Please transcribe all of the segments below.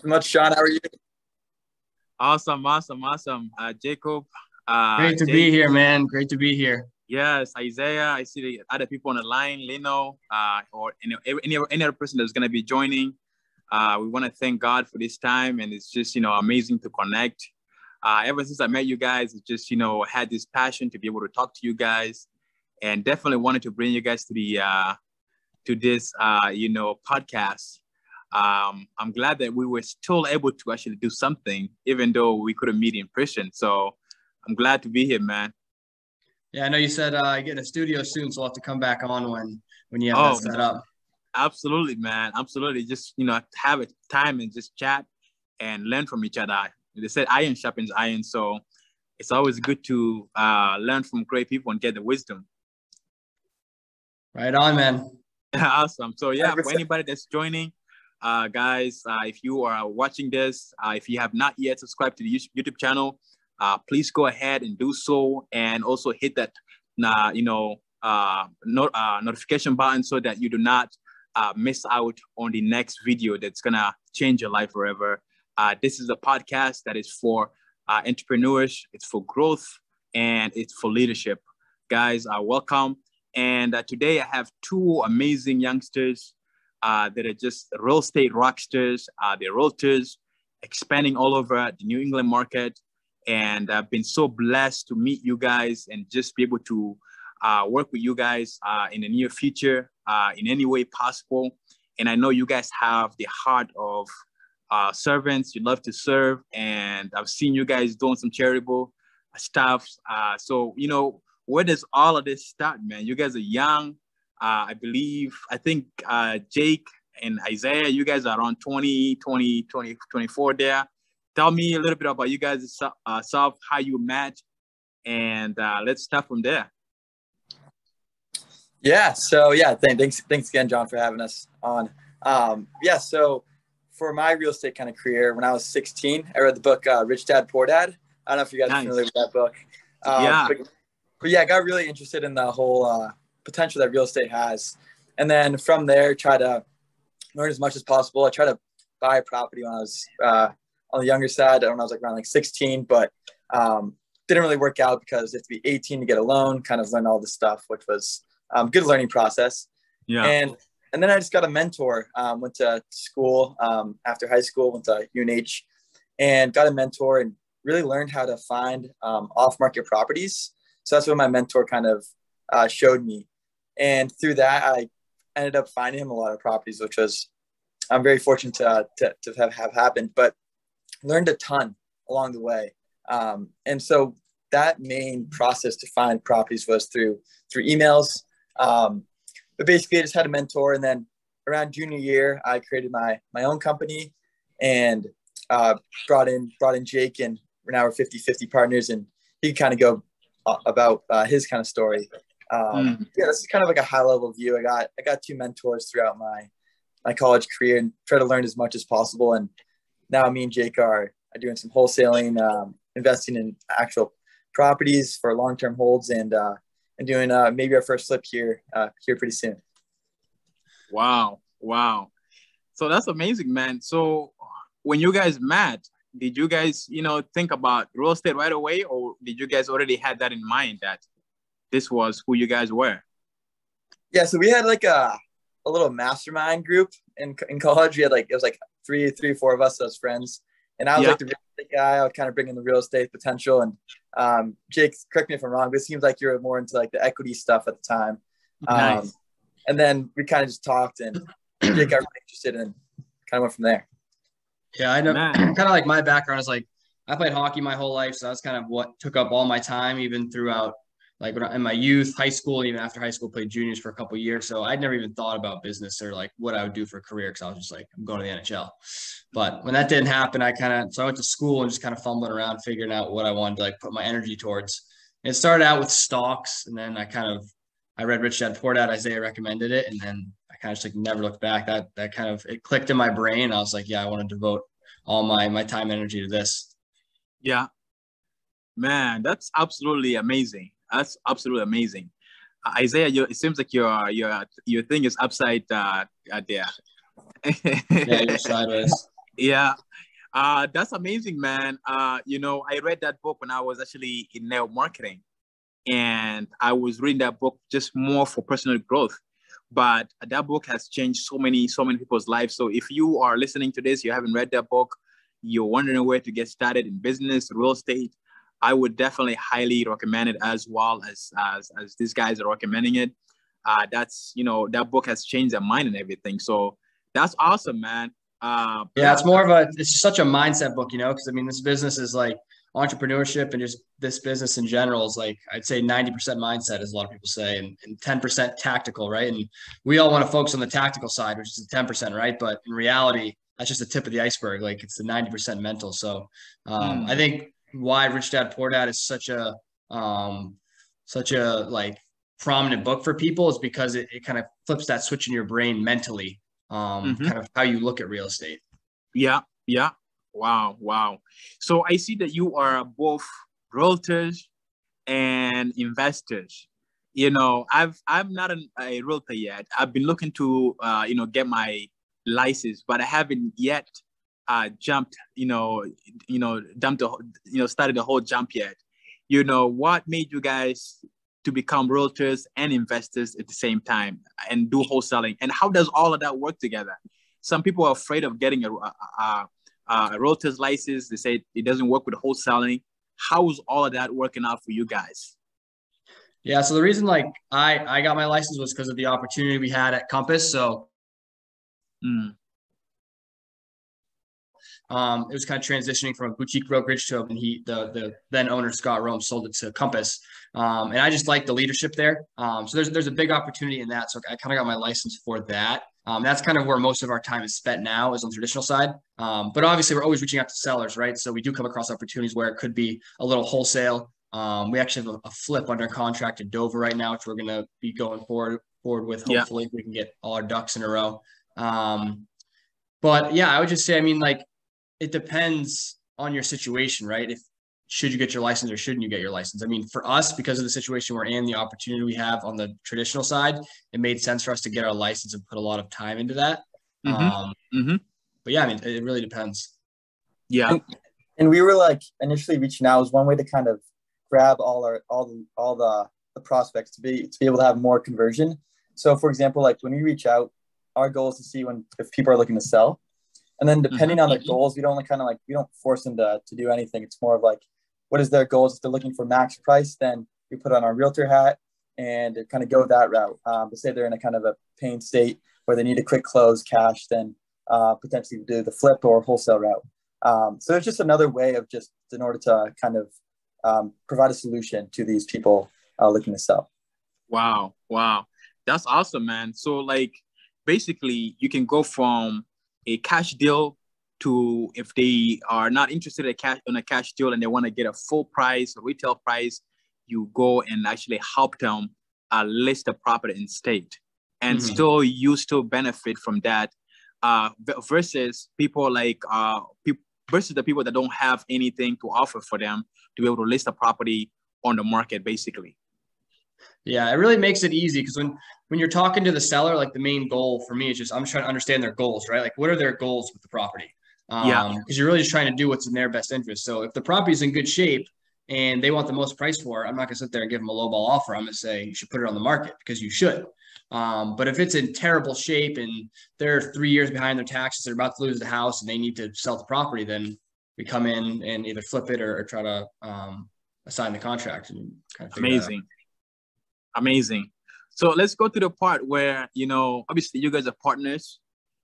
much, Sean. How are you? Awesome, awesome, awesome. Jacob, Great to be Jake, here, man. Great to be here. yes, Isaiah. I see the other people on the line, Lino, or any other person that's going to be joining. We want to thank God for this time, and it's just amazing to connect. Ever since I met you guys, it's just had this passion to be able to talk to you guys, and definitely wanted to bring you guys to the to this podcast. I'm glad that we were still able to actually do something, even though we couldn't meet in person. So I'm glad to be here, man. Yeah, I know you said get a studio soon, so we'll have to come back on when you have that set up. Absolutely, man. Absolutely. Just, have a time and just chat and learn from each other. They said iron sharpens iron. So it's always good to learn from great people and get the wisdom. Right on, man. Awesome. So yeah, 100%. for anybody that's joining, guys, if you are watching this, if you have not yet subscribed to the YouTube channel, please go ahead and do so, and also hit that notification button so that you do not miss out on the next video that's gonna change your life forever. This is a podcast that is for entrepreneurs, it's for growth, and it's for leadership. Guys, welcome. And today I have two amazing youngsters that are just real estate rock stars. They're realtors expanding all over the New England market. And I've been so blessed to meet you guys and just be able to work with you guys in the near future in any way possible. And I know you guys have the heart of servants. You love to serve. And I've seen you guys doing some charitable stuff. So, where does all of this start, man? You guys are young. I think Jake and Isaiah, you guys are around 20, 24 there. Tell me a little bit about you guys, self, how you met, and let's start from there. Yeah. So yeah, thanks again, John, for having us on. So for my real estate kind of career, when I was 16, I read the book Rich Dad Poor Dad. I don't know if you guys are familiar with that book. But yeah, I got really interested in the whole potential that real estate has. And then from there, try to learn as much as possible. I tried to buy a property when I was on the younger side. I don't know, I was around 16, but didn't really work out because you have to be 18 to get a loan, kind of learn all this stuff, which was a good learning process. Yeah. And then I just got a mentor, went to school after high school, went to UNH and got a mentor and really learned how to find off-market properties. So that's what my mentor kind of showed me. And through that, I ended up finding him a lot of properties, which was, I'm very fortunate to have happened, but learned a ton along the way. And so that main process to find properties was through emails. But basically I just had a mentor, and then around junior year, I created my own company and brought in Jake, and we're 50-50 partners, and he kind of go about his kind of story. Yeah, this is kind of like a high level view. I got two mentors throughout my college career and try to learn as much as possible. And now me and Jake are doing some wholesaling, investing in actual properties for long-term holds, and doing maybe our first flip here pretty soon. Wow. So that's amazing, man. So when you guys met, did you guys, think about real estate right away, or did you guys already had that in mind that this was who you guys were? Yeah, so we had like a little mastermind group in college. We had it was three or four of us as friends, and I was like the real estate guy. I would kind of bring in the real estate potential, and Jake, correct me if I'm wrong, but it seems like you were more into the equity stuff at the time. Nice. And then we kind of just talked, and Jake got really interested, and kind of went from there. Yeah, I know. Kind of like my background is I played hockey my whole life, so that's kind of what took up all my time, even throughout in my youth, high school, even after high school, played juniors for a couple of years. So I'd never even thought about business or what I would do for a career, because I was just I'm going to the NHL. But when that didn't happen, I went to school and just kind of fumbling around, figuring out what I wanted to put my energy towards. And it started out with stocks, and then I read Rich Dad Poor Dad. Isaiah recommended it, and then I kind of just never looked back. That kind of, it clicked in my brain. I was yeah, I want to devote all my time and energy to this. Yeah, man, that's absolutely amazing. That's absolutely amazing. Isaiah, it seems like your thing is upside there. Yeah, you're sideways. Yeah. That's amazing, man. You know, I read that book when I was actually in network marketing, and I was reading that book just more for personal growth. But that book has changed so many people's lives. So if you are listening to this, you haven't read that book, you're wondering where to get started in business, real estate, I would definitely highly recommend it, as well as these guys are recommending it. That's, you know, that book has changed their mind and everything. So that's awesome, man. Yeah, it's more of it's such a mindset book, you know, because I mean, this business is like entrepreneurship, and just this business in general is like, I'd say 90% mindset, as a lot of people say, and 10% tactical, right? And we all want to focus on the tactical side, which is the 10%, right? But in reality, that's just the tip of the iceberg. Like, it's the 90% mental. So I think why Rich Dad Poor Dad is such a like prominent book for people is because it kind of flips that switch in your brain mentally, kind of how you look at real estate. Yeah, yeah. Wow, wow. So I see that you are both realtors and investors. You know, I'm not a realtor yet. I've been looking to you know, get my license, but I haven't yet jumped, dumped the, started the whole jump yet. You know, what made you guys to become realtors and investors at the same time and do wholesaling? And how does all of that work together? Some people are afraid of getting a realtor's license. They say it doesn't work with wholesaling. How is all of that working out for you guys? Yeah, so the reason like I got my license was because of the opportunity we had at Compass. So it was kind of transitioning from a boutique brokerage to, and the then owner Scott Rome sold it to Compass, and I just like the leadership there. So there's a big opportunity in that. So I kind of got my license for that. That's kind of where most of our time is spent now, is on the traditional side. But obviously, we're always reaching out to sellers, right? So we do come across opportunities where it could be a little wholesale. We actually have a flip under contract in Dover right now, which we're going to be going forward with. Hopefully, we can get all our ducks in a row. But yeah, I would just say, I mean, like, it depends on your situation, right? If should you get your license or shouldn't you get your license? I mean, for us, because of the situation we're in, the opportunity we have on the traditional side, it made sense for us to get our license and put a lot of time into that. But yeah, I mean, it really depends. Yeah. And we were like initially reaching out was one way to kind of grab all the prospects to be able to have more conversion. So for example, like when we reach out, our goal is to see if people are looking to sell. And then depending on their goals, we don't force them to do anything. It's more of like, what is their goals? If they're looking for max price, then we put on our realtor hat and kind of go that route. But say they're in a kind of a pain state where they need a quick close cash, then potentially do the flip or wholesale route. So it's just another way of just in order to kind of provide a solution to these people looking to sell. Wow. That's awesome, man. So like basically you can go from a cash deal to, if they are not interested in a cash deal and they want to get a full price, a retail price, you go and actually help them list the property in state, and you still benefit from that, versus people like versus the people that don't have anything to offer for them to be able to list a property on the market, basically. Yeah, it really makes it easy, because when you're talking to the seller, like the main goal for me is just, I'm just trying to understand their goals, right? Like, what are their goals with the property? Because you're really just trying to do what's in their best interest. So if the property is in good shape and they want the most price for it, I'm not going to sit there and give them a lowball offer. I'm going to say you should put it on the market, because you should. But if it's in terrible shape and they're 3 years behind their taxes, they're about to lose the house and they need to sell the property, then we come in and either flip it or try to assign the contract and kind of Amazing. So let's go to the part where, obviously you guys are partners,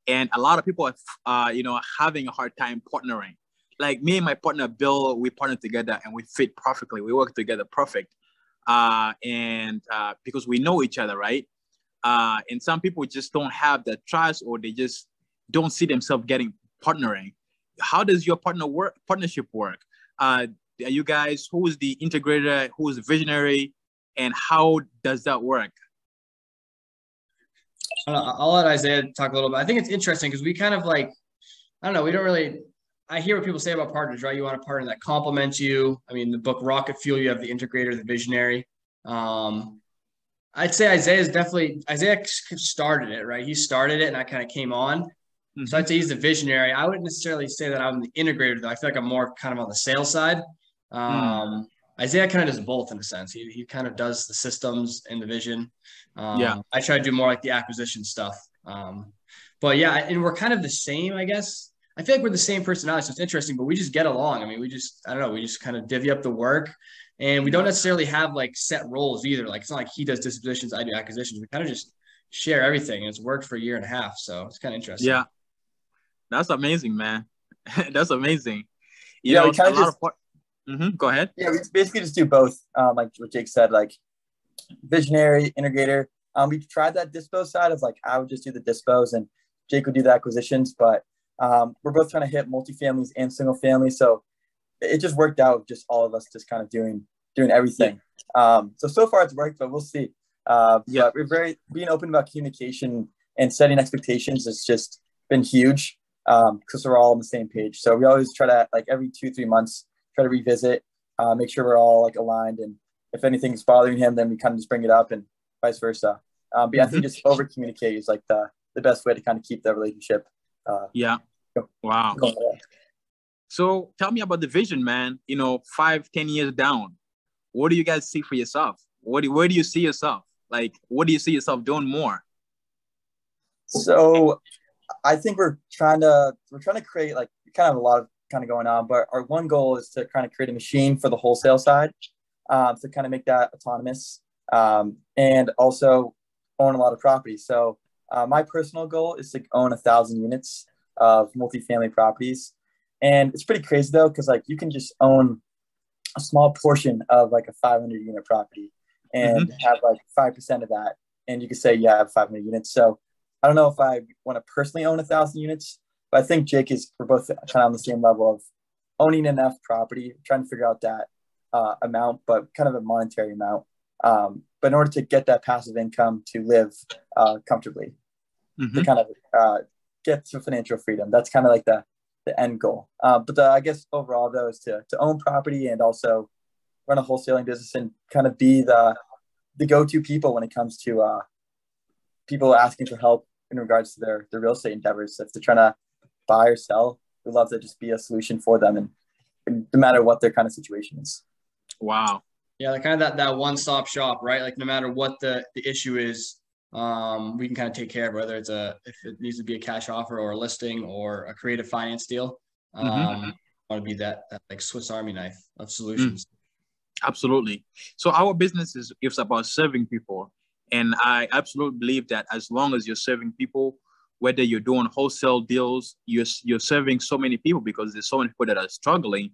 and a lot of people are, having a hard time partnering. Like me and my partner, Bill, we partner together and we fit perfectly. We work together perfect. And because we know each other, right? And some people just don't have the trust, or they just don't see themselves partnering. How does your partnership work? Are you guys, who is the integrator, who is the visionary, and how does that work? I'll let Izaiah talk a little bit. I think it's interesting because we kind of like, I don't know, we don't really, I hear what people say about partners, right? You want a partner that complements you. I mean, the book Rocket Fuel, you have the integrator, the visionary. I'd say Izaiah started it, right? He started it and I kind of came on. So I'd say he's the visionary. I wouldn't necessarily say that I'm the integrator, though. I feel like I'm more kind of on the sales side. Izaiah kind of does both in a sense. He kind of does the systems and the vision. I try to do more like the acquisition stuff. But yeah, and we're kind of the same, I guess. I feel like we're the same personality, so it's interesting, but we just get along. I mean, I don't know, we just kind of divvy up the work, and we don't necessarily have like set roles either. Like, it's not like he does dispositions, I do acquisitions. We kind of just share everything, and it's worked for a year and a half. So it's kind of interesting. Yeah. That's amazing, man. That's amazing. You yeah, know, we kind of just go ahead. Yeah, we basically just do both. Like what Jake said, like visionary, integrator. We tried that dispo side of like I would just do the dispos and Jake would do the acquisitions, but we're both trying to hit multifamilies and single families. So it just worked out, just all of us just kind of doing everything. So far it's worked, but we'll see. But we're being open about communication and setting expectations. It's just been huge because we're all on the same page. So we always try to, like, every 2-3 months, try to revisit, make sure we're all like aligned. And if anything's bothering him, then we kind of just bring it up and vice versa. But I think just over communicate is like the best way to kind of keep the relationship. Wow. So tell me about the vision, man. 5-10 years down, what do you guys see for yourself? Where do you see yourself? Like, what do you see yourself doing more? So I think we're trying to create, like, kind of a lot of kind of going on, but our one goal is to kind of create a machine for the wholesale side, to kind of make that autonomous, and also own a lot of property. So my personal goal is to own 1,000 units of multifamily properties. And it's pretty crazy though, because like you can just own a small portion of like a 500 unit property and have like 5% of that. And you could say, yeah, I have 500 units. So I don't know if I want to personally own 1,000 units, but I think we're both kind of on the same level of owning enough property, trying to figure out that amount, but kind of a monetary amount. But in order to get that passive income to live comfortably, to kind of get to financial freedom, that's kind of like the end goal. But I guess overall though is to own property and also run a wholesaling business and kind of be the go-to people when it comes to people asking for help in regards to their real estate endeavors. If they're trying to buy or sell, we'd love to just be a solution for them, and no matter what their kind of situation is. Wow. Yeah, like kind of that one-stop shop, right? Like no matter what the issue is, we can kind of take care of, whether if it needs to be a cash offer or a listing or a creative finance deal. Want to be that like Swiss Army knife of solutions. Absolutely. So our business is about serving people. And I absolutely believe that as long as you're serving people, whether you're doing wholesale deals, you're serving so many people, because there's so many people that are struggling.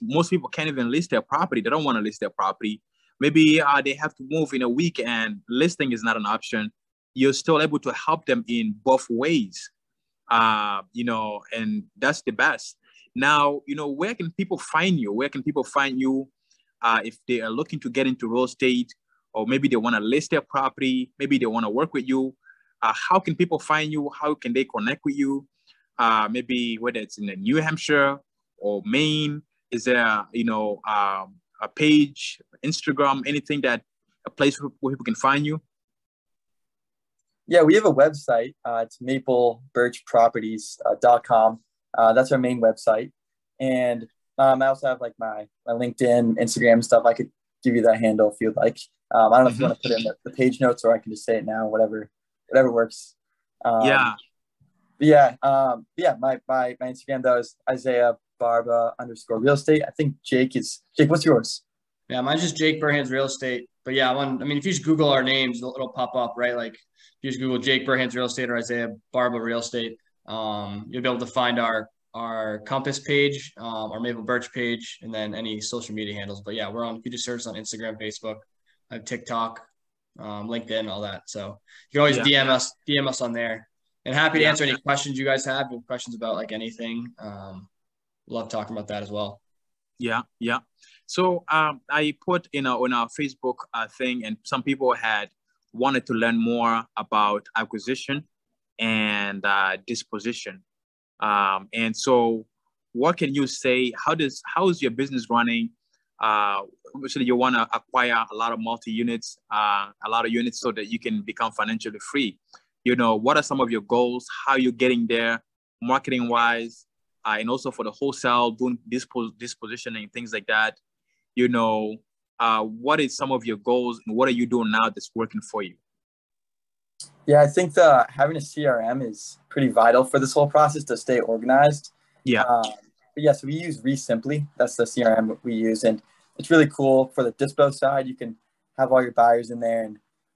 Most people can't even list their property. They don't want to list their property. Maybe they have to move in a week and listing is not an option. You're still able to help them in both ways, and that's the best. Now, where can people find you? Where can people find you if they are looking to get into real estate, or maybe they want to list their property, maybe they want to work with you? How can people find you? How can they connect with you? Maybe whether it's in New Hampshire or Maine, is there, a page, Instagram, anything a place where people can find you? Yeah, we have a website. It's maplebirchproperties.com. That's our main website. And I also have like my LinkedIn, Instagram stuff. I could give you that handle if you'd like. I don't know if you want to put in the page notes, or I can just say it now, whatever works. My Instagram though is Izaiah Barba_real estate. I think Jake, what's yours? Yeah, mine's just Jake Burhands Real Estate. But yeah, if you just Google our names, it'll pop up, right? Like if you just Google Jake Burhands Real Estate or Izaiah Barba Real Estate, you'll be able to find our Compass page, our Maple Birch page, and then any social media handles. But yeah, you just search on Instagram, Facebook, I have TikTok, LinkedIn, all that. So you can always DM us on there. And happy to answer any questions you guys have. If you have questions about like anything, love talking about that as well. Yeah. So I put on our Facebook thing, and some people had wanted to learn more about acquisition and disposition. And so what can you say? How is your business running? Obviously you want to acquire a lot of units so that you can become financially free. what are some of your goals, how you're getting there, marketing wise, and also for the wholesale, doing this positioning, things like that. What is some of your goals and what are you doing now that's working for you? Yeah, I think having a CRM is pretty vital for this whole process to stay organized. Yeah. But yeah, so we use Simply. That's the CRM we use, and it's really cool for the dispo side. You can have all your buyers in there,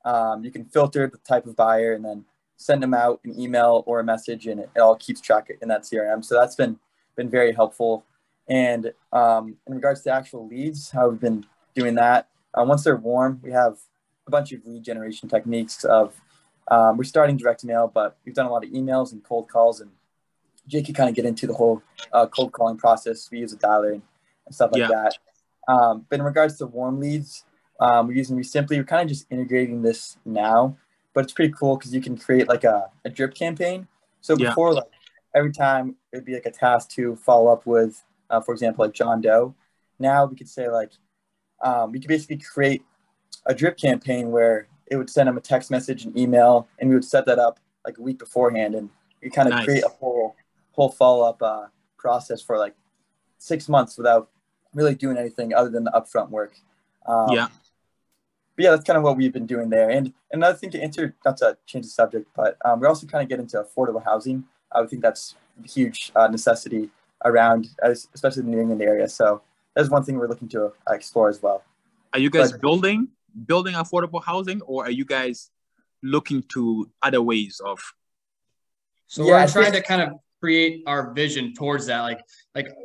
and you can filter the type of buyer, and then send them out an email or a message, and it all keeps track in that CRM. So that's been very helpful. And in regards to actual leads, how we've been doing that, once they're warm, we have a bunch of lead generation techniques of we're starting direct mail, but we've done a lot of emails and cold calls, and Jake can kind of get into the whole cold calling process. We use a dialer and stuff like that. But in regards to warm leads, we're using Simply. We're kind of just integrating this now, but it's pretty cool because you can create like a drip campaign. So before, like every time it'd be like a task to follow up with, for example, like John Doe. Now we could say like, we could basically create a drip campaign where it would send them a text message, an email, and we would set that up like a week beforehand, and we kind of create a whole follow-up process for like 6 months without really doing anything other than the upfront work. But yeah, that's kind of what we've been doing there. And another thing to answer, not to change the subject, but we're also kind of get into affordable housing. I would think that's a huge necessity around, especially the New England area. So that's one thing we're looking to explore as well. Are you guys building affordable housing, or are you guys looking to other ways of? So we're trying to kind of create our vision towards that. Like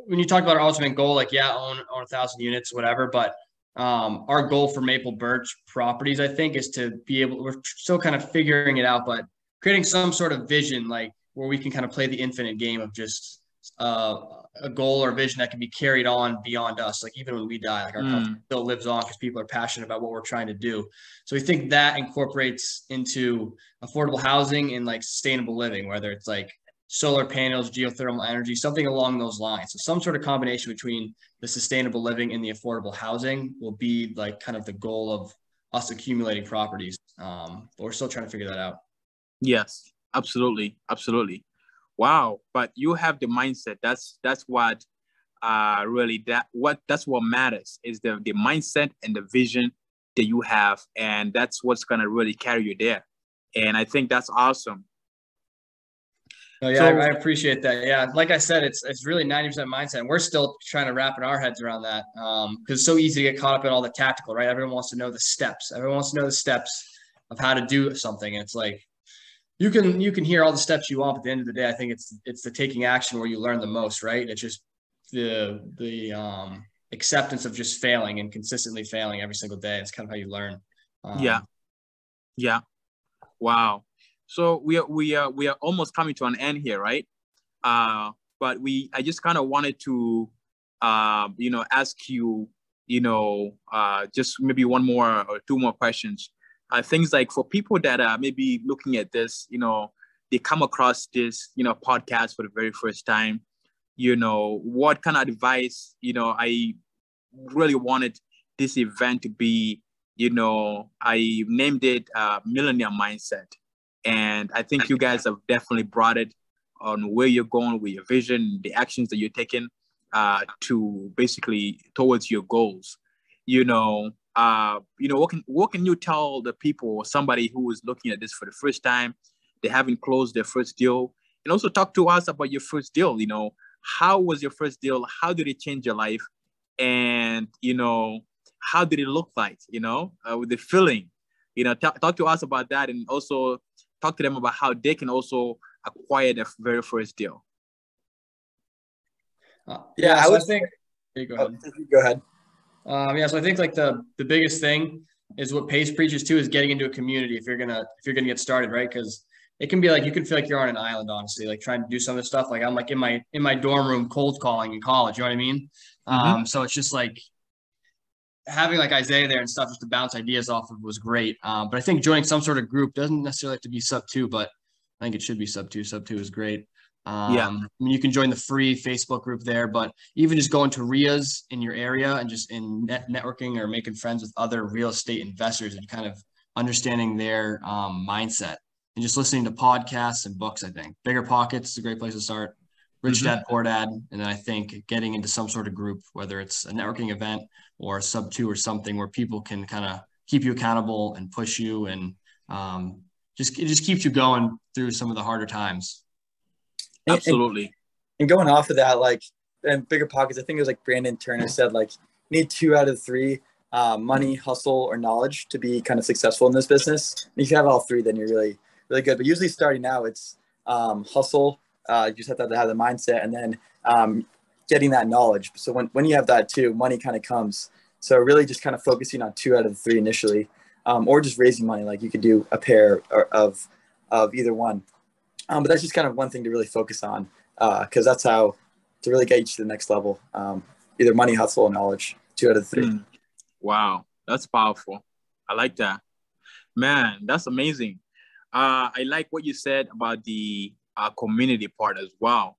when you talk about our ultimate goal, like, own 1,000 units, whatever. But our goal for Maple Birch Properties, I think, is to be able, we're still kind of figuring it out, but creating some sort of vision, like where we can kind of play the infinite game of just a goal or vision that can be carried on beyond us. Like even when we die, like our company still lives on because people are passionate about what we're trying to do. So we think that incorporates into affordable housing and like sustainable living, whether it's like solar panels, geothermal energy, something along those lines. So some sort of combination between the sustainable living and the affordable housing will be like kind of the goal of us accumulating properties. But we're still trying to figure that out. Yes, absolutely. Absolutely. Wow. But you have the mindset. That's what that's what matters, is the mindset and the vision that you have. And that's what's going to really carry you there. And I think that's awesome. Oh, yeah, I appreciate that. Yeah, like I said, it's really 90% mindset. And we're still trying to wrap our heads around that because it's so easy to get caught up in all the tactical, right? Everyone wants to know the steps. Everyone wants to know the steps of how to do something. And it's like you can hear all the steps you want, but at the end of the day, I think it's the taking action where you learn the most, right? It's just the acceptance of just failing and consistently failing every single day. It's kind of how you learn. Yeah. Wow. So we are almost coming to an end here, right? But I just kind of wanted to, ask you, just maybe one more or two more questions. Things like for people that are maybe looking at this, they come across this, podcast for the very first time, what kind of advice, I really wanted this event to be, I named it Millionaire Mindset. And I think you guys have definitely brought it on where you're going with your vision, the actions that you're taking to basically towards your goals. What can you tell the people or somebody who is looking at this for the first time, they haven't closed their first deal, and also talk to us about your first deal. How was your first deal? How did it change your life? And, how did it look like, with the feeling, talk to us about that, and also talk to them about how they can also acquire their very first deal. So I think, go ahead. Go ahead. So I think like the biggest thing is what Pace preaches too, is getting into a community if you're gonna get started, right? Because it can be like you can feel like you're on an island, honestly, like trying to do some of this stuff. Like I'm like in my dorm room cold calling in college, you know what I mean? So it's just like having like Izaiah there and stuff just to bounce ideas off of was great. But I think joining some sort of group doesn't necessarily have to be sub 2, but I think it should be sub 2. Sub 2 is great. I mean, you can join the free Facebook group there, but even just going to RIAs in your area and just in networking or making friends with other real estate investors and kind of understanding their mindset and just listening to podcasts and books. I think Bigger Pockets is a great place to start. Rich Dad, Poor Dad. And then I think getting into some sort of group, whether it's a networking event or a sub 2 or something where people can kind of keep you accountable and push you, and it just keeps you going through some of the harder times. Absolutely. And going off of that, like, and Bigger Pockets, I think it was like Brandon Turner said, like, you need 2 out of 3, money, hustle, or knowledge to be kind of successful in this business. And if you have all 3, then you're really, really good. But usually starting out, it's hustle. You just have to have the mindset, and then getting that knowledge. So when you have that too, money kind of comes. So really just kind of focusing on 2 out of 3 initially, or just raising money. Like you could do a pair of either one. But that's just kind of one thing to really focus on, because that's how to really get you to the next level. Either money, hustle, or knowledge, 2 out of 3. Wow, that's powerful. I like that. Man, that's amazing. I like what you said about the community part as well,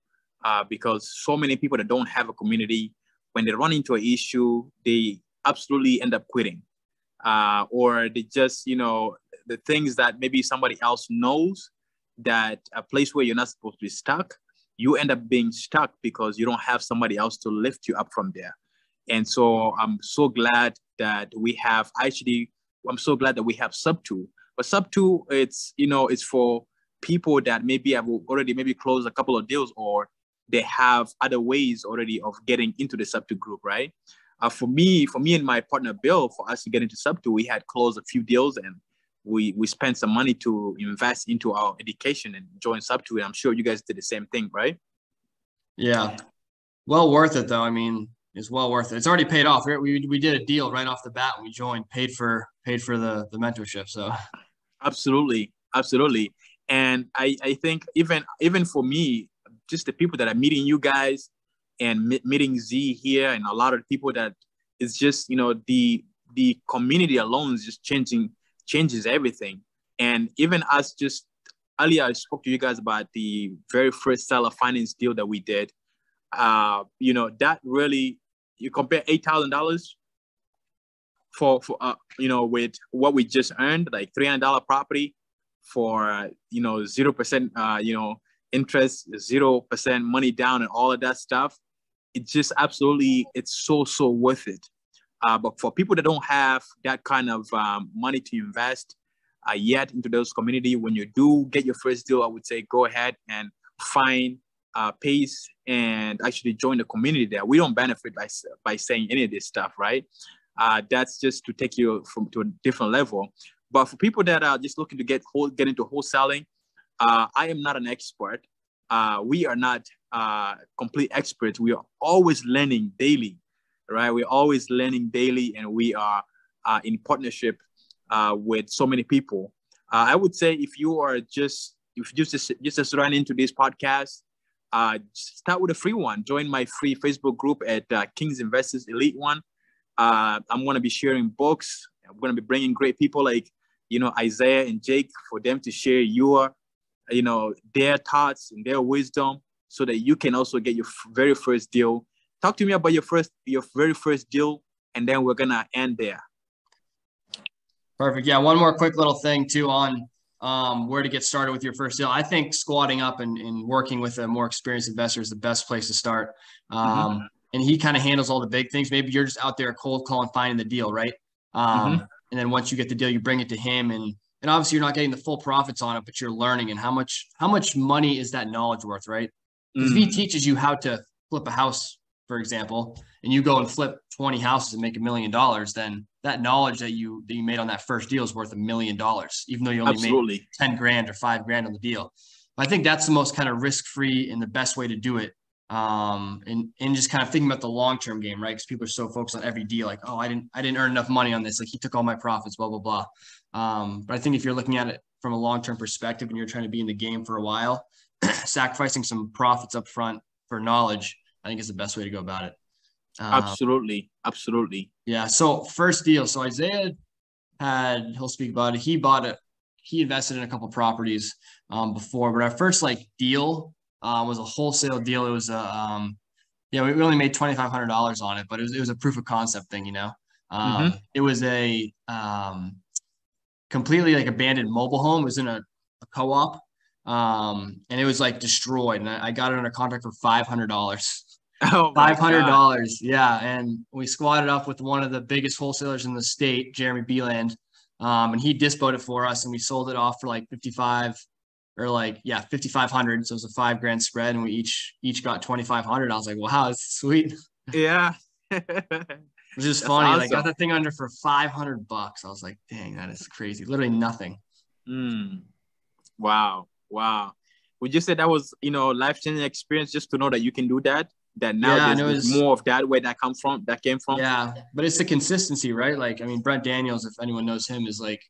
because so many people that don't have a community, when they run into an issue, they absolutely end up quitting, or they just, the things that maybe somebody else knows, that a place where you're not supposed to be stuck, you end up being stuck because you don't have somebody else to lift you up from there. And so I'm so glad that we have sub 2, but sub 2, it's for people that maybe have already closed a couple of deals, or they have other ways already of getting into the sub 2 group, right? For me and my partner Bill, for us to get into sub 2, we had closed a few deals, and we spent some money to invest into our education and join sub 2. And I'm sure you guys did the same thing, right? Yeah, well worth it though. I mean, it's well worth it. It's already paid off. We did a deal right off the bat when we joined, paid for the mentorship. So absolutely. And I think even for me, just the people that are meeting you guys and meeting Z here, and a lot of people that it's just, the community alone is just changes everything. And even us, just earlier, I spoke to you guys about the very first seller finance deal that we did. That really, you compare $8,000 for with what we just earned, like $300 property for 0% interest, 0% money down, and all of that stuff. It just absolutely, it's so worth it. But for people that don't have that kind of money to invest yet into those community, when you do get your first deal, I would say go ahead and find pace and actually join the community there. We don't benefit by saying any of this stuff, right? That's just to take you to a different level. But for people that are just looking to get into wholesaling, I am not an expert. We are not complete experts. We are always learning daily, right? We're always learning daily, and we are in partnership with so many people. I would say if you just run into this podcast, start with a free one. Join my free Facebook group at Kings Investors Elite One. I'm going to be sharing books. I'm going to be bringing great people like, Izaiah and Jake, for them to share their thoughts and their wisdom, so that you can also get your very first deal. Talk to me about your very first deal, and then we're going to end there. Perfect. Yeah. One more quick little thing too on where to get started with your first deal. I think squatting up and working with a more experienced investor is the best place to start. And he kind of handles all the big things. Maybe you're just out there cold calling, finding the deal, right? And then once you get the deal, you bring it to him, and obviously you're not getting the full profits on it, but you're learning. And how much money is that knowledge worth, right? Because if he teaches you how to flip a house, for example, and you go and flip 20 houses and make $1 million, then that knowledge that you made on that first deal is worth $1 million, even though you only made 10 grand or 5 grand on the deal. I think that's the most kind of risk-free and the best way to do it. And just kind of thinking about the long-term game, right? Because people are so focused on every deal, like, oh, I didn't earn enough money on this. Like, he took all my profits, blah, blah, blah. But I think if you're looking at it from a long-term perspective and you're trying to be in the game for a while, sacrificing some profits up front for knowledge, I think is the best way to go about it. Absolutely. Yeah. So first deal. So Izaiah he'll speak about it. He invested in a couple properties before, but our first deal was a wholesale deal. It was we only made $2,500 on it, but it was a proof of concept thing, It was a completely abandoned mobile home. It was in a a co-op. And it was like destroyed. And I got it under contract for $500. Oh, $500. Yeah. And we squatted up with one of the biggest wholesalers in the state, Jeremy Beeland. And he dispoed it for us and we sold it off for like 55 or like, yeah, 5,500. So it was a $5,000 spread and we each got 2,500. I was like, wow, that's sweet. Yeah. Which is funny. Awesome. Like, got that thing under for $500. I was like, dang, that is crazy. Literally nothing. Wow. Would you say that was, life-changing experience just to know that you can do that? That now there's more of that where that came from? Yeah, but it's the consistency, right? Like, I mean, Brent Daniels, if anyone knows him, is like,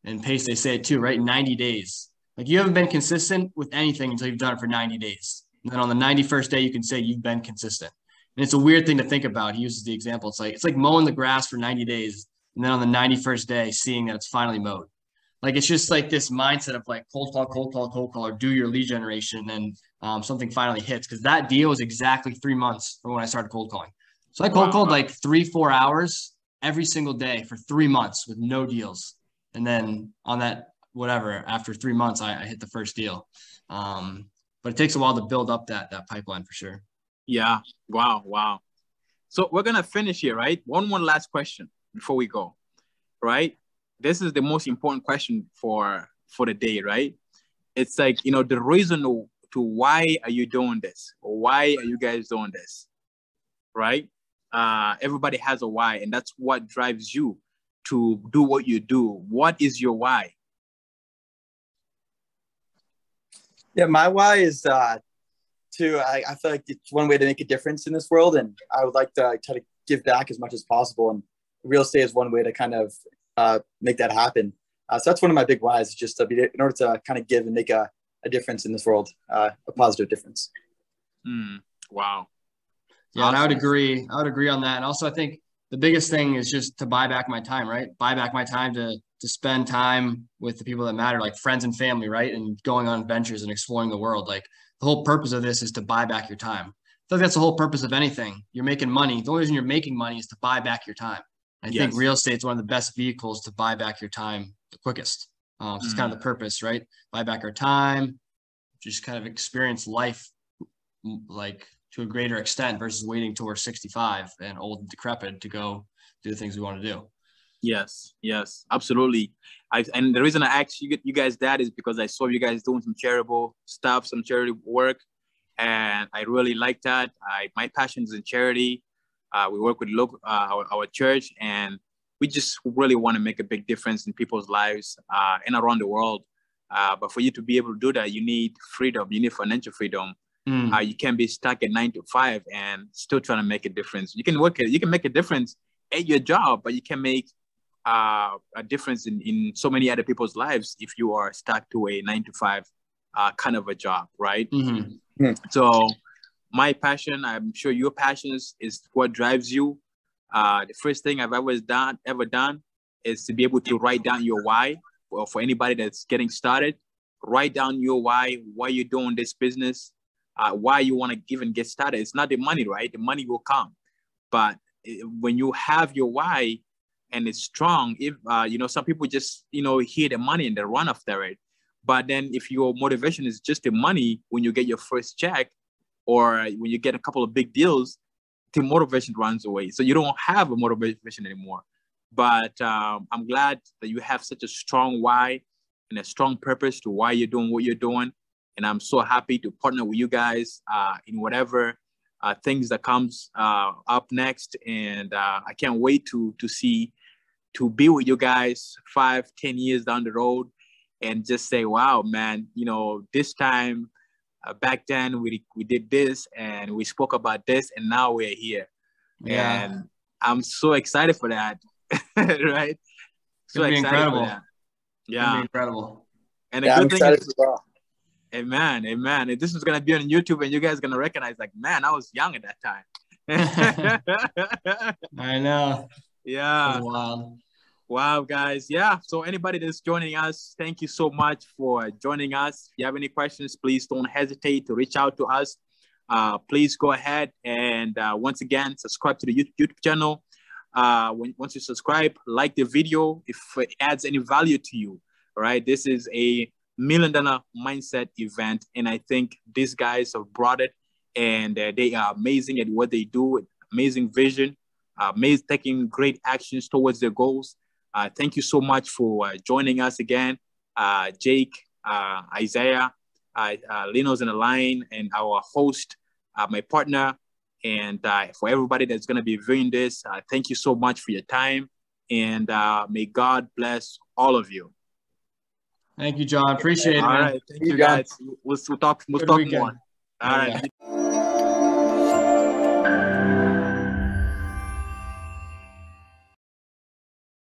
and Pace, they say it too, right? 90 days. Like, you haven't been consistent with anything until you've done it for 90 days. And then on the 91st day, you can say you've been consistent. And it's a weird thing to think about. He uses the example. It's like mowing the grass for 90 days. And then on the 91st day, seeing that it's finally mowed. Like, it's just like this mindset of like cold call, or do your lead generation. And something finally hits. Because that deal was exactly 3 months from when I started cold calling. So I cold called like 3-4 hours every single day for 3 months with no deals. And then on that, whatever, after 3 months, I hit the first deal. But it takes a while to build up that pipeline for sure. Yeah. Wow. So we're going to finish here, right? One last question before we go, right? This is the most important question for the day, right? It's like, the reason to why are you doing this? Or why are you guys doing this, right? Everybody has a why, and that's what drives you to do what you do. What is your why? Yeah, my why is I feel like it's one way to make a difference in this world, and I would like to try to give back as much as possible, and real estate is one way to kind of make that happen. So that's one of my big whys, is just in order to kind of give and make a difference in this world, a positive difference. Wow. Yeah, awesome. And I would agree on that. And also, I think the biggest thing is just to buy back my time, right? Buy back my time to spend time with the people that matter, like friends and family, right? And going on adventures and exploring the world. Like, the whole purpose of this is to buy back your time. I feel like that's the whole purpose of anything. You're making money. The only reason you're making money is to buy back your time. I think real estate is one of the best vehicles to buy back your time the quickest. So it's kind of the purpose, right? Buy back our time, just kind of experience life like to a greater extent versus waiting till we're 65 and old and decrepit to go do the things we want to do. Yes, absolutely. And the reason I asked you guys that is because I saw you guys doing some charitable stuff, some charity work, and I really like that. My passion is in charity. We work with our church, and we just really want to make a big difference in people's lives and around the world. But for you to be able to do that, you need freedom. You need financial freedom. You can't be stuck at 9 to 5 and still trying to make a difference. You can make a difference at your job, but you can make a difference in so many other people's lives if you are stuck to a 9 to 5 kind of a job, right? So my passion, I'm sure your passion is what drives you. The first thing I've ever done is to be able to write down your why. Well, for anybody that's getting started, write down your why you're doing this business, why you want to even get started. It's not the money, right? The money will come. But when you have your why and it's strong, if, some people just, hear the money and they run after it. But then if your motivation is just the money, when you get your first check or when you get a couple of big deals, the motivation runs away. So you don't have a motivation anymore. But I'm glad that you have such a strong why and a strong purpose to why you're doing what you're doing. And I'm so happy to partner with you guys in whatever things that comes up next. And I can't wait to be with you guys 5-10 years down the road and just say, wow, man, this time back then we did this and we spoke about this and now we're here. Yeah. And I'm so excited for that. Right? So excited incredible. For that. Yeah. Incredible. And the good thing is, Amen. And this is gonna be on YouTube and you guys are gonna recognize, like, man, I was young at that time. I know. Yeah. Wow, guys. Yeah. So anybody that's joining us, thank you so much for joining us. If you have any questions, please don't hesitate to reach out to us. Please go ahead and once again, subscribe to the YouTube channel. Once you subscribe, like the video if it adds any value to you. All right. This is a $1 Million Mindset event. And I think these guys have brought it, and they are amazing at what they do, amazing vision, taking great actions towards their goals. Thank you so much for joining us again. Jake, Izaiah, Lino's in the line, and our host, my partner, and for everybody that's going to be viewing this, thank you so much for your time, and may God bless all of you. Thank you, John. Appreciate it, man. All right. Thank you, guys. We'll talk more. All right.